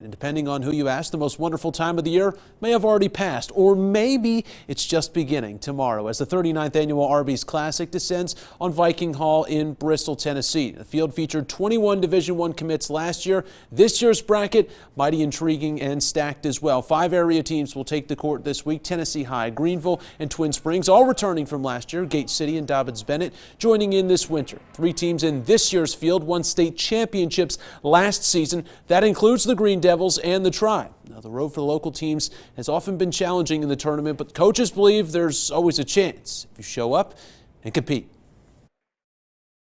And depending on who you ask, the most wonderful time of the year may have already passed, or maybe it's just beginning tomorrow as the 39th annual Arby's Classic descends on Viking Hall in Bristol, Tennessee. The field featured 21 Division I commits last year. This year's bracket, mighty intriguing and stacked as well. 5 area teams will take the court this week. Tennessee High, Greenville, and Twin Springs, all returning from last year. Gate City and Dobyns-Bennett joining in this winter. 3 teams in this year's field won state championships last season. That includes the Green Devils and the Tribe. Now, the road for the local teams has often been challenging in the tournament, but coaches believe there's always a chance if you show up and compete.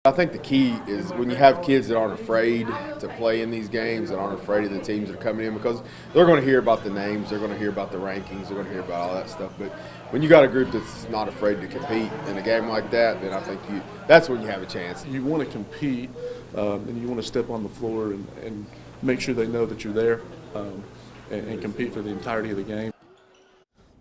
I think the key is when you have kids that aren't afraid to play in these games, that aren't afraid of the teams that are coming in, because they're going to hear about the names, they're going to hear about the rankings, they're going to hear about all that stuff. But when you got a group that's not afraid to compete in a game like that, then I think that's when you have a chance. You want to compete and you want to step on the floor and make sure they know that you're there and compete for the entirety of the game.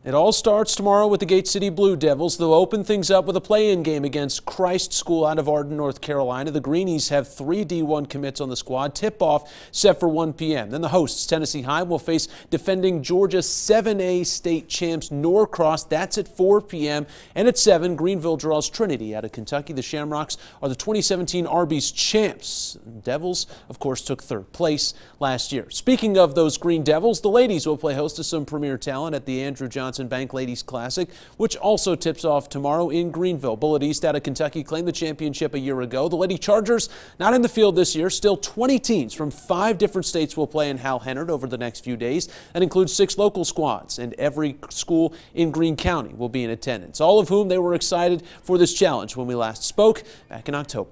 It all starts tomorrow with the Gate City Blue Devils. They'll open things up with a play-in game against Christ School out of Arden, North Carolina. The Greenies have 3 D1 commits on the squad. Tip-off set for 1 p.m. Then the hosts, Tennessee High, will face defending Georgia 7A state champs Norcross. That's at 4 p.m. And at 7, Greenville draws Trinity out of Kentucky. The Shamrocks are the 2017 Arby's champs. The Devils, of course, took 3rd place last year. Speaking of those Green Devils, the ladies will play host to some premier talent at the Andrew Johnson Bank Ladies Classic, which also tips off tomorrow in Greenville. Bullitt East out of Kentucky claimed the championship a year ago. The Lady Chargers not in the field this year. Still 20 teams from 5 different states will play in Hal Hennard over the next few days. That includes 6 local squads, and every school in Greene County will be in attendance, all of whom they were excited for this challenge when we last spoke back in October.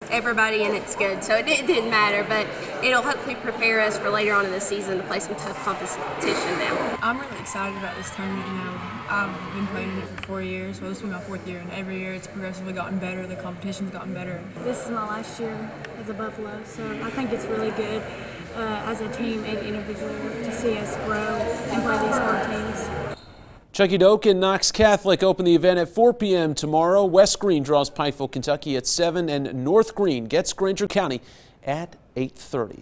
Everybody and it's good, so it didn't matter, but it'll hopefully prepare us for later on in the season to play some tough competition now. I'm really excited about this tournament. I've been playing it for 4 years. Well, this will be my 4th year, and every year it's progressively gotten better. The competition's gotten better. This is my last year as a Buffalo, so I think it's really good as a team and individual to see us grow and play these hard teams. Chucky Doak and Knox Catholic open the event at 4 p.m. tomorrow. West Greene draws Pikeville, Kentucky at 7, and North Greene gets Granger County at 8:30.